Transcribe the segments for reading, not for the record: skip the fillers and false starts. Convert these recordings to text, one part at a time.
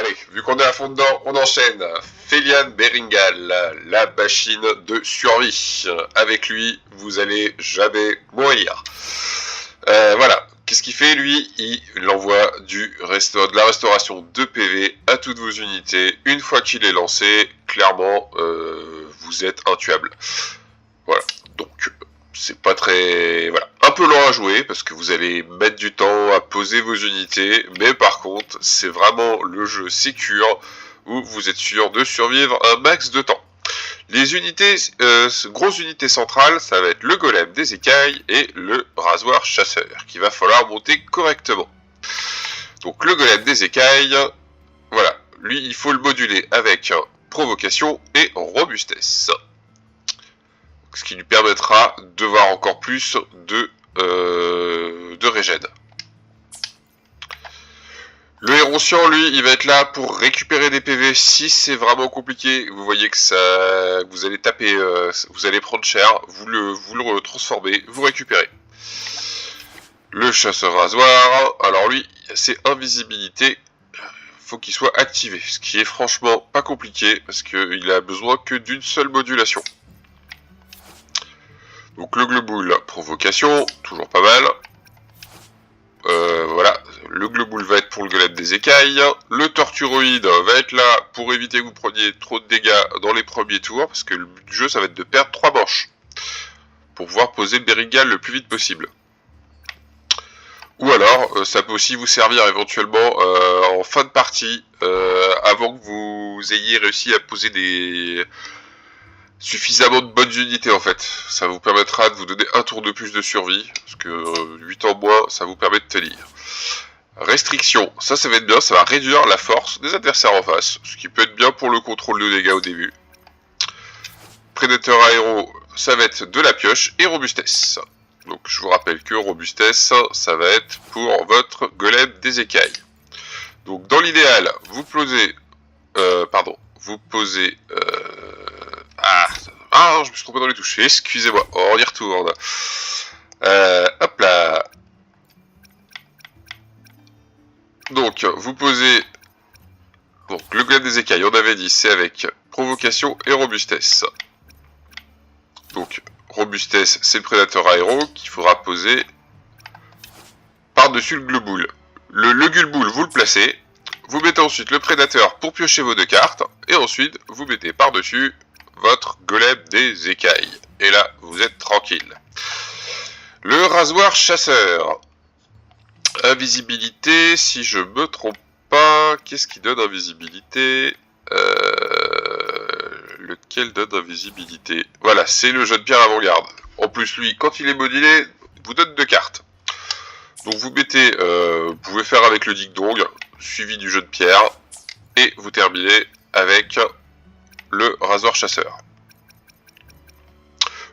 allez, vu qu'on est à fond dedans, on enchaîne. Felian Beringal, la machine de survie. Avec lui, vous allez jamais mourir. Voilà. Qu'est-ce qu'il fait, lui? Il envoie de la restauration de PV à toutes vos unités. Une fois qu'il est lancé, clairement, vous êtes intuable. Voilà. Donc, c'est pas très... Voilà. Un peu lent à jouer, parce que vous allez mettre du temps à poser vos unités. Mais par contre, c'est vraiment le jeu sécure, où vous êtes sûr de survivre un max de temps. Les unités, grosses unités centrales, ça va être le golem des écailles et le rasoir chasseur, qu'il va falloir monter correctement. Donc le golem des écailles, voilà, lui il faut le moduler avec provocation et robustesse. Ce qui lui permettra de voir encore plus de régène. Le héroncian, lui, il va être là pour récupérer des PV si c'est vraiment compliqué. Vous voyez que vous allez taper, vous allez prendre cher, vous le transformez, vous récupérez. Le chasseur rasoir, alors lui, c'est invisibilité, faut qu'il soit activé, ce qui est franchement pas compliqué parce qu'il a besoin que d'une seule modulation. Donc le globule, provocation, toujours pas mal. Voilà, le globule va être pour le golem des écailles. Le torturoïde va être là pour éviter que vous preniez trop de dégâts dans les premiers tours, parce que le but du jeu ça va être de perdre 3 manches pour pouvoir poser Beringal le plus vite possible. Ou alors, ça peut aussi vous servir éventuellement en fin de partie, avant que vous ayez réussi à poser suffisamment de bonnes unités en fait. Ça vous permettra de vous donner un tour de plus de survie, parce que 8 en moins, ça vous permet de tenir. Restriction, ça va être bien, ça va réduire la force des adversaires en face, ce qui peut être bien pour le contrôle de dégâts au début. Prédateur aéro, ça va être de la pioche et robustesse. Donc je vous rappelle que robustesse, ça va être pour votre golem des écailles. Donc dans l'idéal, vous posez... je me suis trompé dans les touches, excusez-moi, on y retourne. Hop là. Donc, vous posez... Donc, le golem des écailles, on avait dit, c'est avec provocation et robustesse. Donc, robustesse, c'est le prédateur aéro qu'il faudra poser par-dessus le globule. Le gulboule, vous le placez. Vous mettez ensuite le prédateur pour piocher vos 2 cartes. Et ensuite, vous mettez par-dessus votre golem des écailles. Et là, vous êtes tranquille. Le rasoir chasseur. Invisibilité, si je me trompe pas, qu'est-ce qui donne invisibilité? Lequel donne invisibilité? Voilà, c'est le jeune pierre avant-garde. En plus, lui, quand il est modulé, vous donne 2 cartes. Donc vous mettez, vous pouvez faire avec le ding-dong, suivi du jeu de pierre, et vous terminez avec le rasoir chasseur.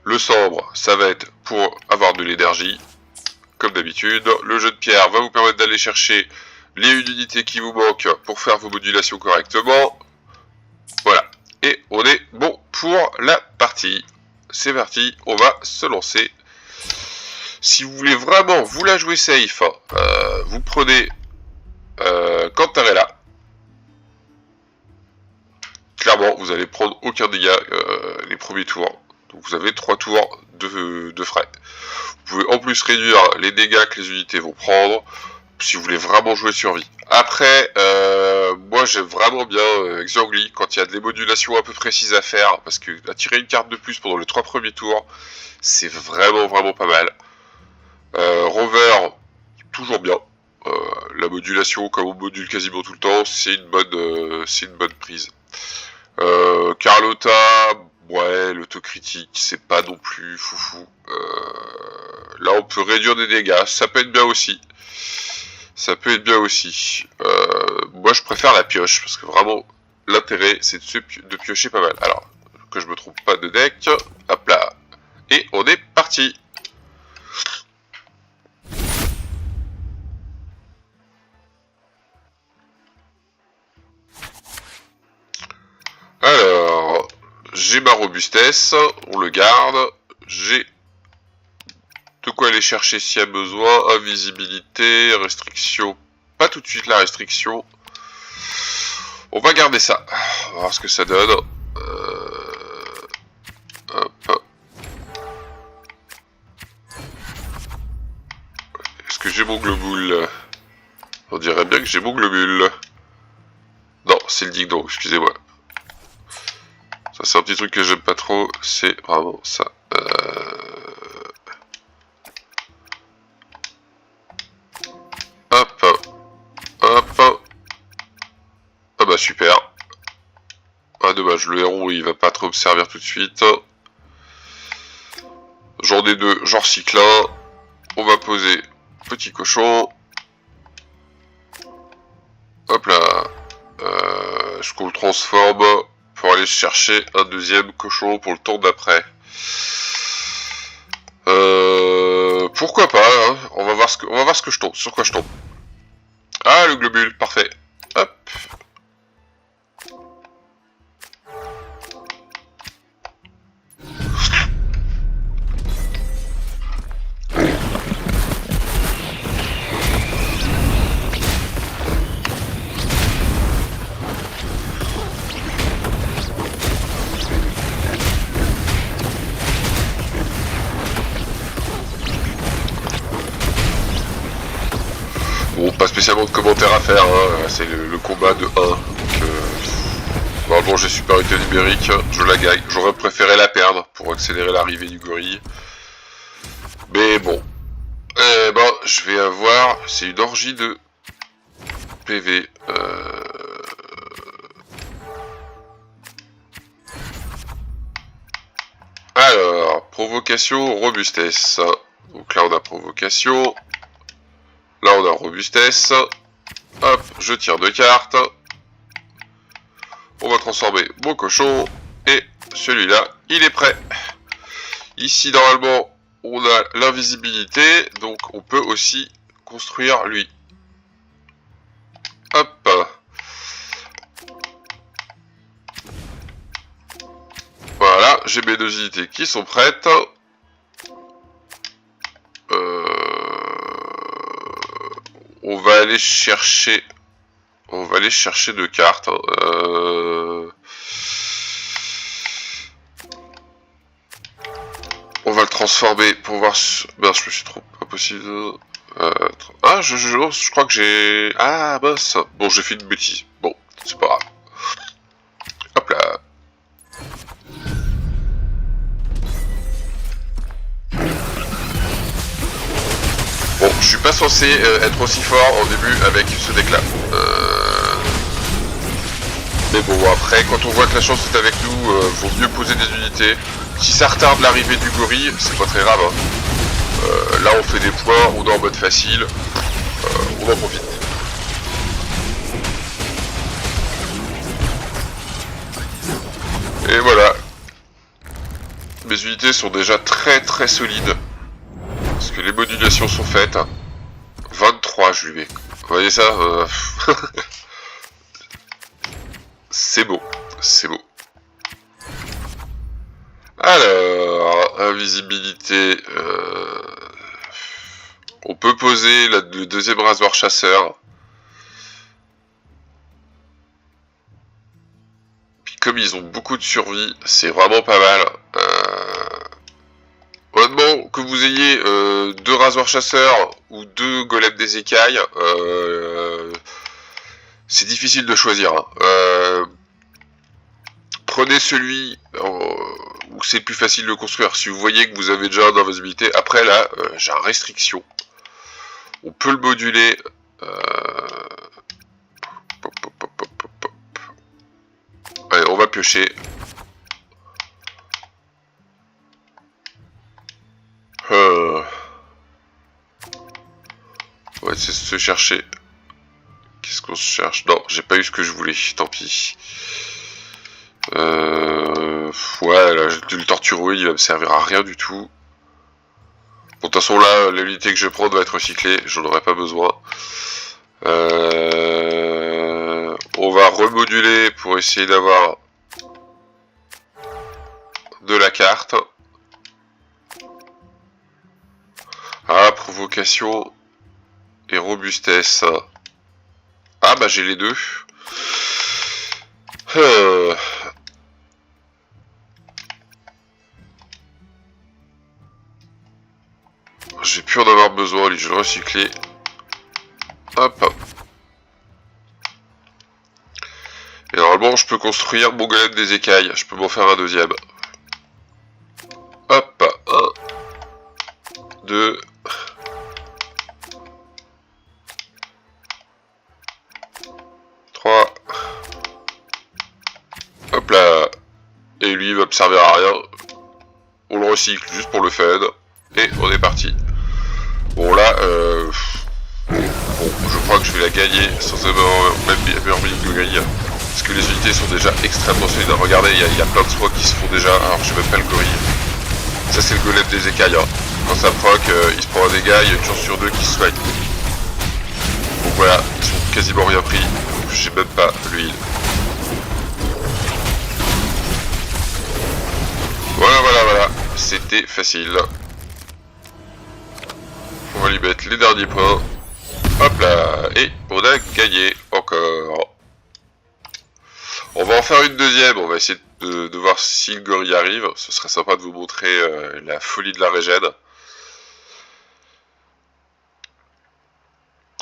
Le sombre, ça va être pour avoir de l'énergie, comme d'habitude. Le jeu de pierre va vous permettre d'aller chercher les unités qui vous manquent pour faire vos modulations correctement. Voilà. Et on est bon pour la partie. C'est parti, on va se lancer. Si vous voulez vraiment vous la jouer safe, vous prenez Cantarella. Clairement, vous allez prendre aucun dégât les premiers tours. Donc vous avez 3 tours de frais. Vous pouvez en plus réduire les dégâts que les unités vont prendre, si vous voulez vraiment jouer survie. Après, moi j'aime vraiment bien Xiangli quand il y a des modulations un peu précises à faire, parce que attirer une carte de plus pendant les 3 premiers tours, c'est vraiment pas mal. Rover, toujours bien. La modulation, comme on module quasiment tout le temps, c'est une bonne prise. Carlotta, ouais, l'autocritique, c'est pas non plus foufou. Là, on peut réduire des dégâts, ça peut être bien aussi. Moi, je préfère la pioche, parce que vraiment, l'intérêt, c'est de piocher pas mal. Alors, que je me trompe pas de deck, hop là. Et on est parti. Alors, j'ai ma robustesse, on le garde. J'ai de quoi aller chercher s'il y a besoin. Invisibilité, restriction. Pas tout de suite la restriction. On va garder ça. On va voir ce que ça donne. Hop. Est-ce que j'ai mon globule? On dirait bien que j'ai mon globule. Non, c'est le dicton, excusez-moi. Ça, c'est un petit truc que j'aime pas trop. C'est vraiment ça. Hop. Hop. Ah bah super. Ah dommage, le héros il va pas trop me servir tout de suite. J'en ai deux, j'en recycle un. On va poser petit cochon. Hop là. Est-ce qu'on le transforme pour aller chercher un deuxième cochon pour le tour d'après? Pourquoi pas, hein. On va voir ce que je tombe, sur quoi je tombe. Ah, le globule, parfait. Hop. Bon, pas spécialement de commentaires à faire, hein. C'est le combat de 1. Donc, normalement j'ai supériorité numérique, je la gagne. J'aurais préféré la perdre pour accélérer l'arrivée du gorille. Mais bon. Je vais avoir... C'est une orgie de PV. Alors, provocation, robustesse. Donc là on a provocation. Là on a robustesse. Hop, je tire 2 cartes. On va transformer mon cochon. Et celui-là, il est prêt. Ici normalement, on a l'invisibilité. Donc on peut aussi construire lui. Hop. Voilà, j'ai mes 2 unités qui sont prêtes. On va aller chercher 2 cartes. On va le transformer pour voir... Ben, je me suis trop... Pas possible... Ah, je crois que j'ai... Ah, boss. Bon, j'ai fait une bêtise. Bon, c'est pas grave. Hop là. Bon, je suis pas censé être aussi fort au début avec ce deck là. Mais bon, après, quand on voit que la chance est avec nous, vaut mieux poser des unités. Si ça retarde l'arrivée du gorille, c'est pas très grave. Hein. Là, on fait des points, on est en mode facile. On en profite. Et voilà. Mes unités sont déjà très solides. Parce que les modulations sont faites. 23, je lui mets. Vous voyez ça C'est beau. C'est beau. Alors, invisibilité. On peut poser le deuxième rasoir chasseur. Puis comme ils ont beaucoup de survie, c'est vraiment pas mal. Honnêtement, que vous ayez 2 rasoirs chasseurs ou 2 golems des écailles, c'est difficile de choisir. Hein. Prenez celui où c'est plus facile de construire. Si vous voyez que vous avez déjà d'invisibilité, après là, j'ai une restriction. On peut le moduler. Allez, on va piocher. On va essayer de se chercher. Qu'est-ce qu'on se cherche? Non, j'ai pas eu ce que je voulais, tant pis. Ouais, là, le torturoïde, il va me servir à rien du tout. Bon, de toute façon, là, l'unité que je vais prendre va être recyclée, j'en aurai pas besoin. On va remoduler pour essayer d'avoir de la carte. Ah, provocation et robustesse. Ah, bah j'ai les deux. J'ai pu en avoir besoin, allez, je vais le recycler. Hop. Et normalement, je peux construire mon golem des écailles. Je peux m'en faire un deuxième. Hop. 1, 2. 3. Hop là. Et lui, il va me servir à rien. On le recycle juste pour le fun. Et on est parti. Bon là, bon, je crois que je vais la gagner sans avoir même envie de gagner. Parce que les unités sont déjà extrêmement solides. Regardez, il y a plein de soins qui se font déjà. Alors je sais même pas le gorille. Ça c'est le golem des écailles. Hein. Quand ça proc, il se prend un dégât, il y a une chance sur 2 qui se soigne. Donc voilà, ils sont quasiment rien pris. J'ai même pas le heal. Voilà. C'était facile. On va lui mettre les derniers points. Hop là. Et on a gagné encore. On va en faire une deuxième. On va essayer de voir si le gorille arrive. Ce serait sympa de vous montrer la folie de la régène.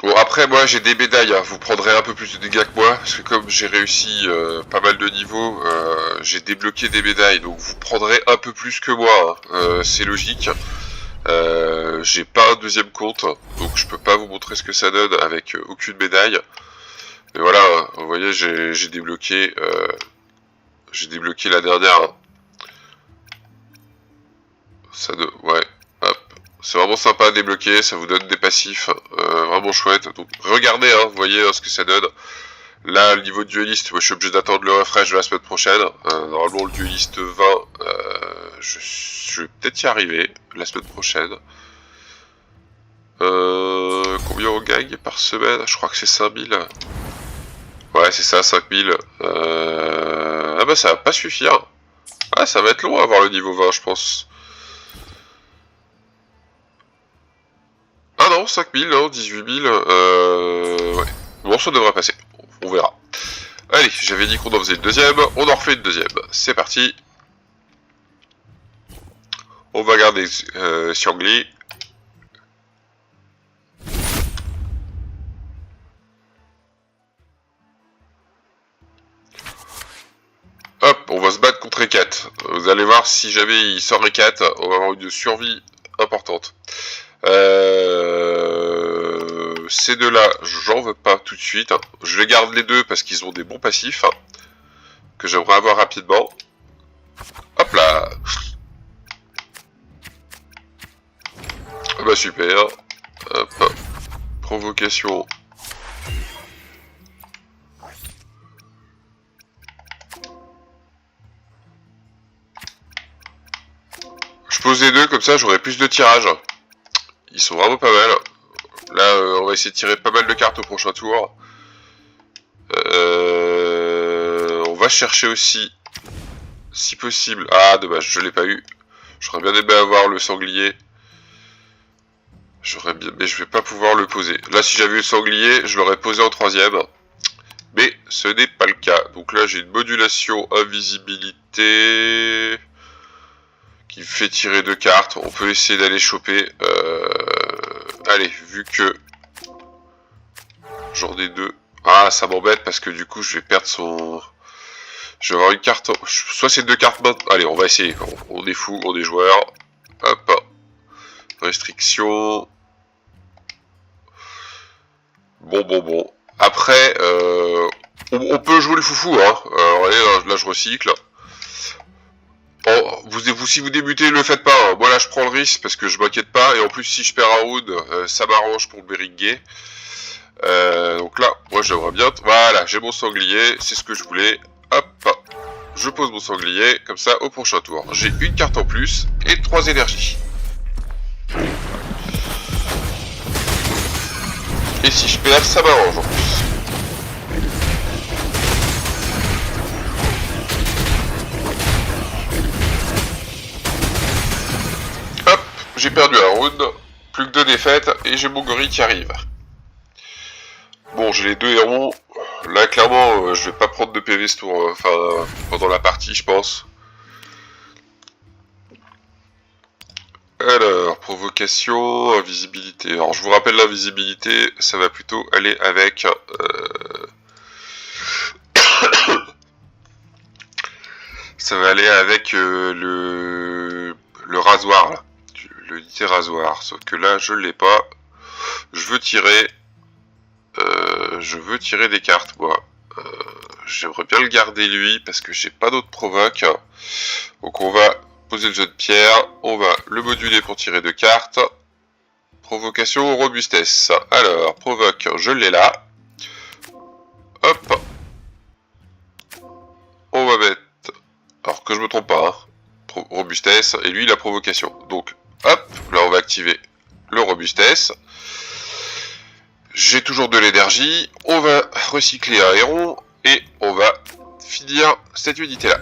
Bon après moi j'ai des médailles, hein. Vous prendrez un peu plus de dégâts que moi, parce que comme j'ai réussi pas mal de niveaux, j'ai débloqué des médailles, donc vous prendrez un peu plus que moi, hein. C'est logique. J'ai pas un deuxième compte, donc je peux pas vous montrer ce que ça donne avec aucune médaille. Mais voilà, hein, vous voyez j'ai débloqué la dernière. Hein. Ouais. C'est vraiment sympa à débloquer, ça vous donne des passifs, vraiment chouette. Donc regardez, hein, vous voyez ce que ça donne. Là, le niveau de dueliste, moi je suis obligé d'attendre le refresh de la semaine prochaine. Normalement, le dueliste 20, je vais peut-être y arriver la semaine prochaine. Combien on gagne par semaine? Je crois que c'est 5000. Ouais, c'est ça, 5000. Ah bah ça va pas suffire. Ah, ça va être long à avoir le niveau 20, je pense. Ah non, 5000, non, 18 000, ouais. Bon, ça devrait passer, on verra. Allez, j'avais dit qu'on en faisait une deuxième, on en refait une deuxième. C'est parti. On va garder Xiangli. Hop, on va se battre contre Ekat. Vous allez voir, si jamais il sort Ekat, on va avoir une survie importante. Ces deux-là, j'en veux pas tout de suite. Je les garde les deux parce qu'ils ont des bons passifs que j'aimerais avoir rapidement. Hop là. Ah bah super. Hop. Provocation. Je pose les deux comme ça, j'aurai plus de tirage. Ils sont vraiment pas mal. Là, on va essayer de tirer pas mal de cartes au prochain tour. On va chercher aussi, si possible... Ah, dommage, je l'ai pas eu. J'aurais bien aimé avoir le sanglier. J'aurais bien... Mais je vais pas pouvoir le poser. Là, si j'avais eu le sanglier, je l'aurais posé en troisième. Mais ce n'est pas le cas. Donc là, j'ai une modulation invisibilité... qui me fait tirer 2 cartes. On peut essayer d'aller choper... Allez, vu que j'en ai 2. Ah, ça m'embête parce que du coup, je vais perdre son... Je vais avoir une carte... Soit c'est 2 cartes maintenant... Allez, on va essayer. On est fou, on est joueur. Hop. Restriction. Bon. Après, on peut jouer le foufou, hein. Alors, allez, là, je recycle. Oh, si vous débutez, le faites pas. Hein. Moi là, je prends le risque parce que je m'inquiète pas. Et en plus, si je perds un round, ça m'arrange pour le Beringuet. Donc là, moi j'aimerais bien... Voilà, j'ai mon sanglier. C'est ce que je voulais. Hop. Je pose mon sanglier. Comme ça, au prochain tour. J'ai une carte en plus et 3 énergies. Et si je perds, ça m'arrange en plus. J'ai perdu un round, plus que 2 défaites, et j'ai mon gorille qui arrive. Bon, j'ai les 2 héros, Là, clairement, je vais pas prendre de PV ce tour, enfin, pendant la partie, je pense. Alors, provocation, invisibilité. Alors, je vous rappelle, l'invisibilité, ça va plutôt aller avec... ça va aller avec le rasoir, là. L'unité rasoir. Sauf que là, je l'ai pas. Je veux tirer des cartes, moi. J'aimerais bien le garder, lui, parce que j'ai pas d'autres provoques. Donc, on va poser le jeu de pierre. On va le moduler pour tirer 2 cartes. Provocation, robustesse. Alors, provoque, je l'ai là. Hop. On va mettre... Alors que je me trompe pas, hein. Robustesse, et lui la provocation. Donc, hop, là on va activer le robustesse. J'ai toujours de l'énergie. On va recycler un héron, et on va finir cette unité-là.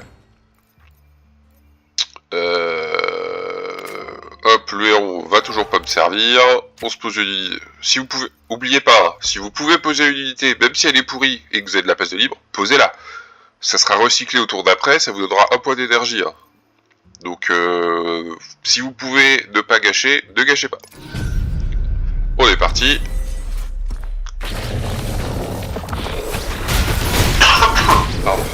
Hop, le héros va toujours pas me servir. On se pose une unité. Si vous pouvez, oubliez pas, hein, si vous pouvez poser une unité, même si elle est pourrie et que vous avez de la place de libre, posez-la. Ça sera recyclé au tour d'après, ça vous donnera un point d'énergie. Hein. Donc, si vous pouvez ne pas gâcher, ne gâchez pas. On est parti. Pardon.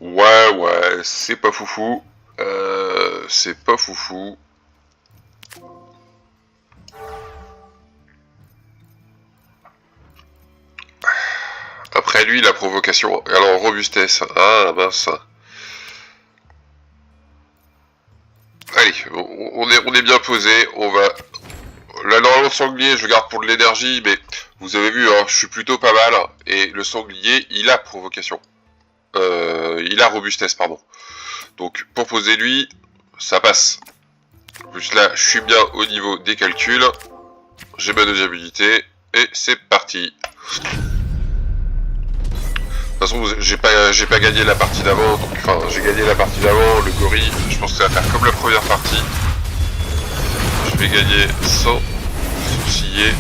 Ouais, c'est pas foufou. C'est pas foufou. Après lui, la provocation. Alors, robustesse. Ah, mince. Allez, on est bien posé. On va... Là, normalement, le sanglier, je garde pour de l'énergie, mais vous avez vu, hein, je suis plutôt pas mal. Et le sanglier, il a provocation. Il a robustesse, pardon. Donc, pour poser lui, ça passe. En plus, là, je suis bien au niveau des calculs. J'ai ma deuxième unité. Et c'est parti. De toute façon, j'ai pas gagné la partie d'avant. Enfin, j'ai gagné la partie d'avant. Le gorille, je pense que ça va faire comme la première partie. Je vais gagner sans sourciller.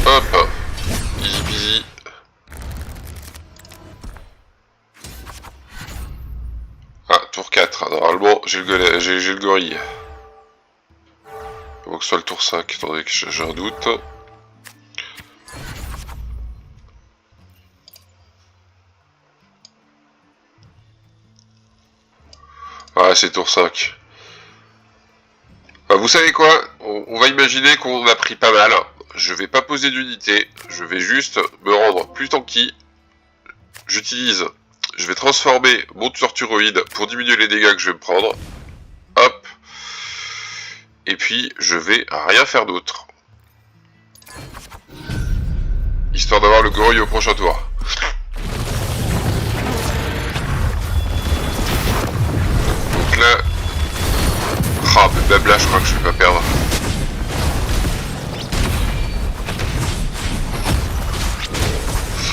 Hop, easy peasy. Ah, tour 4. Normalement, j'ai le gorille. Il faut que ce soit le tour 5, étant donné que j'ai un doute. Ouais, c'est tour 5. Bah, vous savez quoi? On va imaginer qu'on a pris pas mal. Je vais pas poser d'unité. Je vais juste me rendre plus tanky. Je vais transformer mon torturoïde pour diminuer les dégâts que je vais me prendre. Hop. Et puis, je vais rien faire d'autre. Histoire d'avoir le gorille au prochain tour. Donc là... Ah, mais blabla, je crois que je vais pas perdre.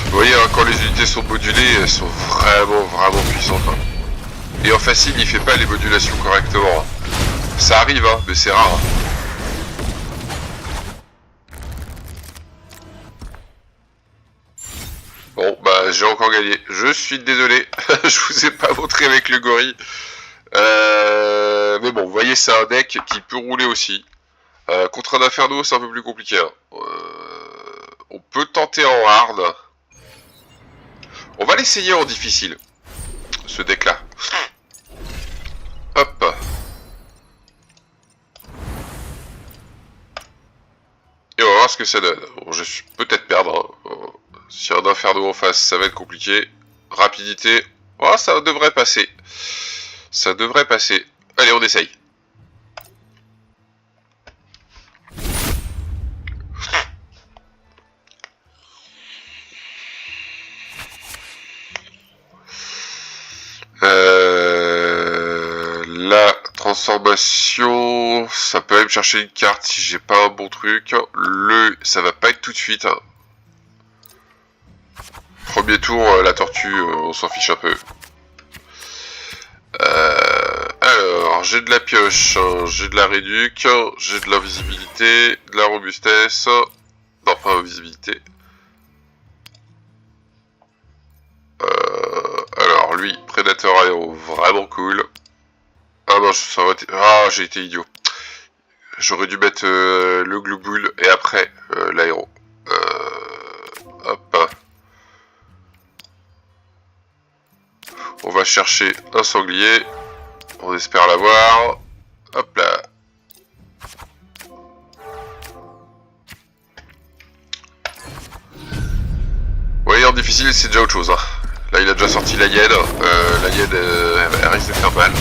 Vous voyez, hein, quand les unités sont modulées, elles sont vraiment puissantes. Hein. Et en facile, il fait pas les modulations correctement. Hein. Ça arrive, hein, mais c'est rare. Hein. Bon, bah, j'ai encore gagné. Je suis désolé. Je vous ai pas montré avec le gorille. Mais bon, vous voyez, c'est un deck qui peut rouler aussi. Contre un Inferno, c'est un peu plus compliqué. Hein. On peut tenter en hard. On va l'essayer en difficile. Ce deck-là. Hop. Et on va voir ce que ça donne. Bon, je suis peut-être perdre. Hein. S'il y a un Inferno en face, ça va être compliqué. Rapidité. Oh, ça devrait passer. Ça devrait passer. Allez, on essaye. La transformation, ça peut aller me chercher une carte si j'ai pas un bon truc. Ça va pas être tout de suite. Premier tour, la tortue, on s'en fiche un peu. Alors, j'ai de la pioche, j'ai de la réduc, j'ai de l'invisibilité, de la robustesse. Non, pas invisibilité. Alors, lui, prédateur aéro, vraiment cool. Ah non, ça aurait été... Ah, j'ai été idiot. J'aurais dû mettre le glue et après l'aéro. Hop. On va chercher un sanglier. On espère l'avoir. Hop là. Oui, en difficile, c'est déjà autre chose. Hein. Là, il a déjà sorti la hyène. La hyène, elle risque de faire mal.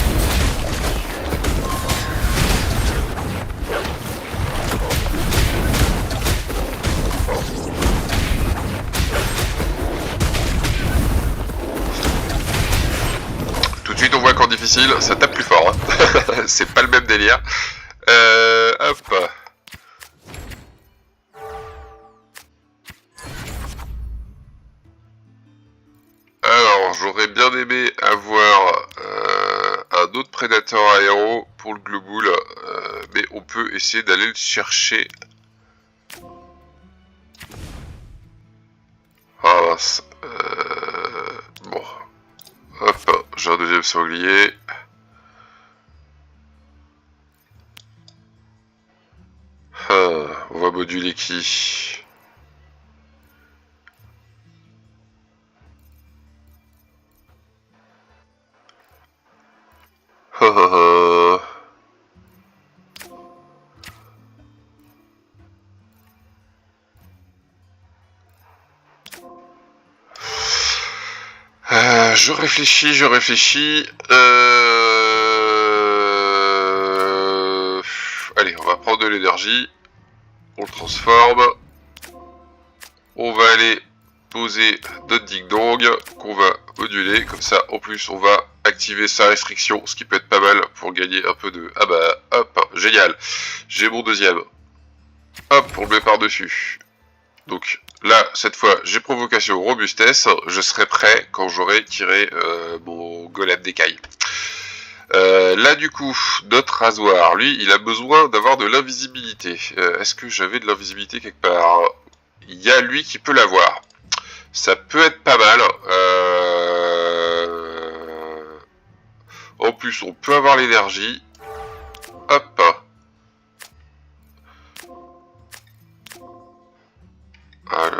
Tout de suite, on voit qu'en difficile, ça tape plus fort. Hein. C'est pas le même délire. Hop. Alors, j'aurais bien aimé avoir un autre prédateur aéro pour le globule, mais on peut essayer d'aller le chercher. Ah mince. Bon. Hop, j'ai un deuxième sanglier. On va moduler qui? Je réfléchis. Allez, on va prendre de l'énergie. On le transforme. On va aller poser notre ding-dong qu'on va moduler. Comme ça, en plus, on va activer sa restriction, ce qui peut être pas mal pour gagner un peu de... Ah bah, hop, génial. J'ai mon deuxième. Hop, on le met par-dessus. Donc là, cette fois, j'ai provocation robustesse. Je serai prêt quand j'aurai tiré mon golem d'écaille. Là, du coup, notre rasoir, lui, il a besoin d'avoir de l'invisibilité. Est-ce que j'avais de l'invisibilité quelque part? Il y a lui qui peut l'avoir. Ça peut être pas mal. En plus, on peut avoir l'énergie. Hop. Ah,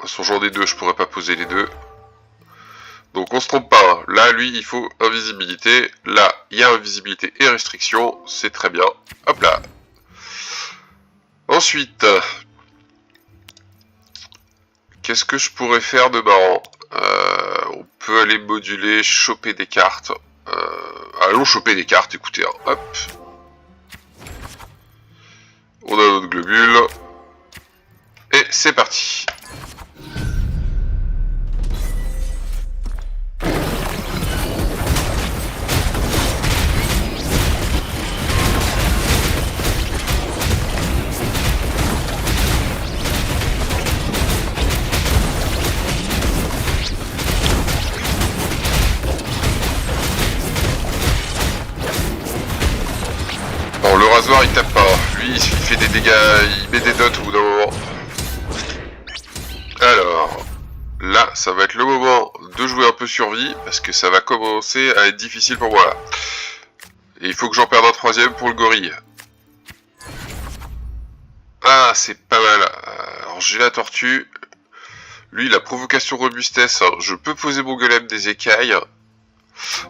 son genre des deux, je pourrais pas poser les deux. Donc on se trompe pas. Hein. Là, lui, il faut invisibilité. Là, il y a invisibilité et restriction. C'est très bien. Hop là. Ensuite, qu'est-ce que je pourrais faire de marrant? On peut aller moduler, choper des cartes. Allons choper des cartes, écoutez. Hein. Hop. On a notre globule. Et c'est parti. Bon, le rasoir il tape pas. Lui il fait des dégâts, il met des dots au bout d'un moment. Alors, là ça va être le moment de jouer un peu survie parce que ça va commencer à être difficile pour moi. Et il faut que j'en perde un troisième pour le gorille. Ah, c'est pas mal. Alors j'ai la tortue. Lui, la provocation robustesse. Hein. Je peux poser mon golem des écailles.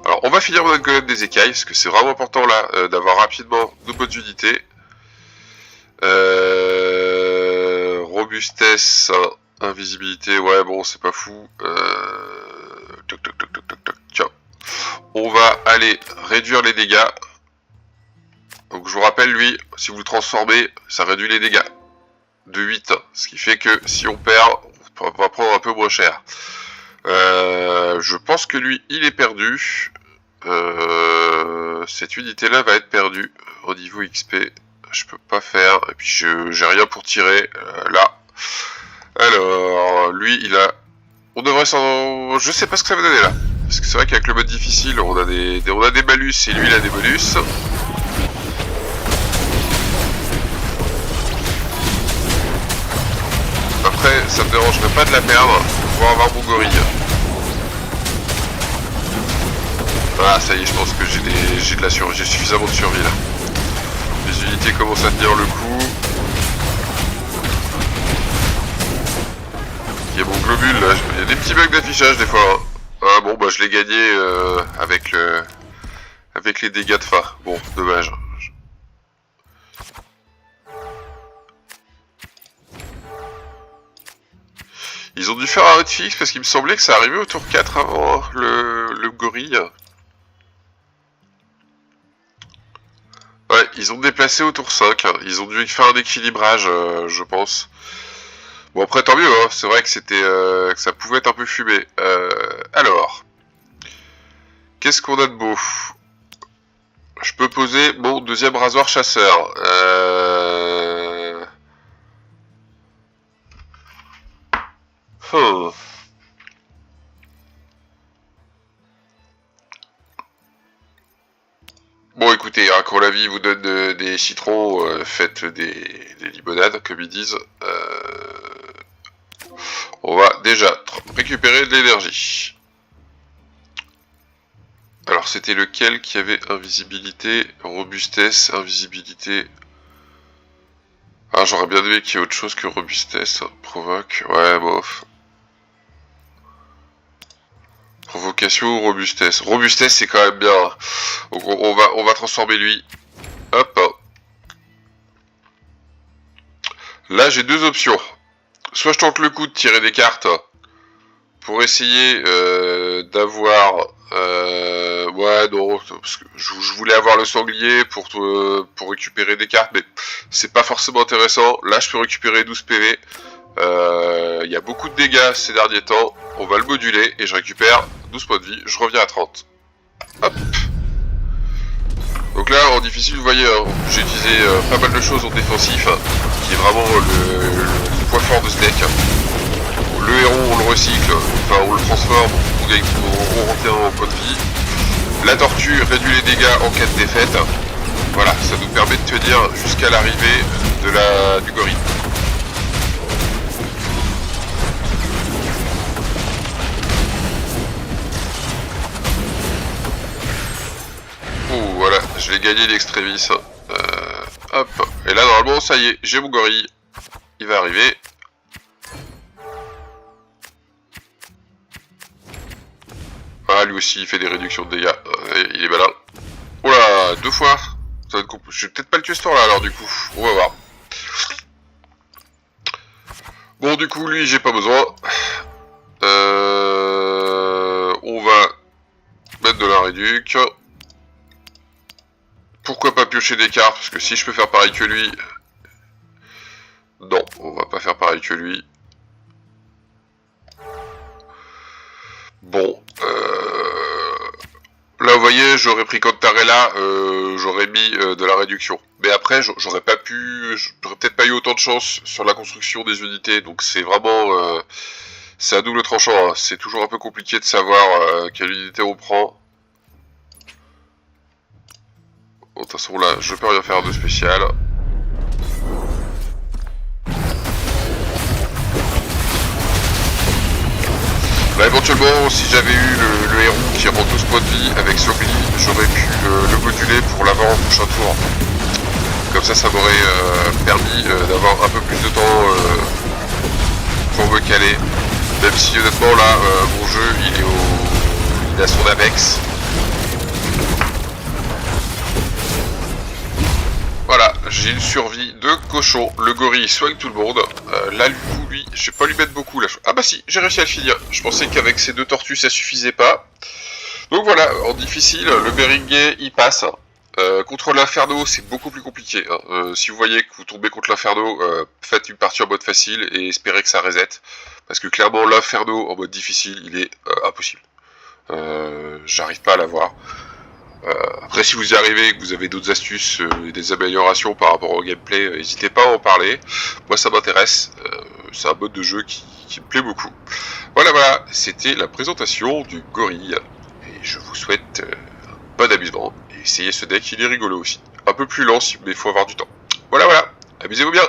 Alors, on va finir notre golem des écailles, parce que c'est vraiment important là d'avoir rapidement nos bonnes unités. Robustesse, invisibilité, ouais bon c'est pas fou. Toc toc toc toc toc toc. Tiens, on va aller réduire les dégâts. Donc je vous rappelle, lui, si vous le transformez, ça réduit les dégâts de 8. Ce qui fait que si on perd, on va prendre un peu moins cher. Je pense que lui, il est perdu. Cette unité-là va être perdue au niveau XP. Je peux pas faire. Et puis j'ai rien pour tirer là. Alors, lui, il a... On devrait s'en... Je sais pas ce que ça va donner là. Parce que c'est vrai qu'avec le mode difficile, on a des malus et lui, il a des bonus. Après, ça me dérangerait pas de la perdre pour pouvoir avoir mon gorille. Ah, ça y est, je pense que j'ai de la survie, j'ai suffisamment de survie là. Les unités commencent à tenir le coup. Il y a mon globule là, il y a des petits bugs d'affichage des fois. Hein. Ah bon, bah je l'ai gagné avec les dégâts de fa. Bon, dommage. Ils ont dû faire un hotfix parce qu'il me semblait que ça arrivait au tour 4 avant le gorille. Ouais, ils ont déplacé au tour 5. Hein. Ils ont dû faire un équilibrage, je pense. Bon après tant mieux, hein. C'est vrai que c'était que ça pouvait être un peu fumé. Alors, qu'est-ce qu'on a de beau? Je peux poser mon deuxième rasoir chasseur. Bon écoutez, hein, quand la vie vous donne des citrons, faites des limonades, comme ils disent. On va déjà récupérer de l'énergie. Alors c'était lequel qui avait invisibilité, robustesse, invisibilité. Ah j'aurais bien aimé qu'il y ait autre chose que robustesse, provoque, ouais bof. Provocation ou robustesse. Robustesse c'est quand même bien. Donc on va transformer lui. Hop. Là j'ai deux options. Soit je tente le coup de tirer des cartes pour essayer d'avoir... ouais non, parce que je voulais avoir le sanglier pour récupérer des cartes, mais c'est pas forcément intéressant. Là je peux récupérer 12 PV. Il y a beaucoup de dégâts ces derniers temps. On va le moduler et je récupère 12 points de vie. Je reviens à 30. Hop. Donc là en difficile vous voyez, hein, j'ai utilisé pas mal de choses en défensif, hein, qui est vraiment le point fort de ce deck. Le héros on le recycle, enfin on le transforme, on revient en point de vie. La tortue réduit les dégâts en cas de défaite. Voilà, ça nous permet de tenir jusqu'à l'arrivée du gorille. Voilà, je l'ai gagné l'extrémis. Hop, et là normalement ça y est, j'ai mon gorille. Il va arriver. Ah lui aussi il fait des réductions de dégâts. Il est malin. Oula, deux fois. Ça va être compliqué. Je vais peut-être pas le tuer ce temps-là alors du coup. On va voir. Bon du coup lui j'ai pas besoin. On va mettre de la réduc. Pourquoi pas piocher des cartes? Parce que si je peux faire pareil que lui... Non, on va pas faire pareil que lui. Bon. Là, vous voyez, j'aurais pris Cantarella, j'aurais mis de la réduction. Mais après, j'aurais pas pu... J'aurais peut-être pas eu autant de chance sur la construction des unités. Donc c'est vraiment... c'est à double tranchant. Hein. C'est toujours un peu compliqué de savoir quelle unité on prend. Bon, de toute façon là, je peux rien faire de spécial. Là éventuellement, si j'avais eu le héros qui rend 12 points de vie avec Sogli, j'aurais pu le moduler pour l'avoir au prochain tour. Comme ça m'aurait permis d'avoir un peu plus de temps pour me caler. Même si honnêtement là, mon jeu il est à son apex. Voilà, j'ai une survie de cochon. Le gorille soigne tout le monde. Là, lui, je vais pas lui mettre beaucoup là. Ah bah si, j'ai réussi à le finir. Je pensais qu'avec ces deux tortues, ça suffisait pas. Donc voilà, en difficile, le Beringay il passe. Contre l'Inferno, c'est beaucoup plus compliqué. Si vous voyez que vous tombez contre l'Inferno, faites une partie en mode facile et espérez que ça reset. Parce que clairement, l'Inferno en mode difficile, il est impossible. J'arrive pas à l'avoir. Après, si vous y arrivez, que vous avez d'autres astuces et des améliorations par rapport au gameplay, n'hésitez pas à en parler. Moi, ça m'intéresse. C'est un mode de jeu qui me plaît beaucoup. Voilà, c'était la présentation du gorille. Et je vous souhaite un bon amusement. Et essayez ce deck, il est rigolo aussi. Un peu plus lent, mais il faut avoir du temps. Voilà, amusez-vous bien.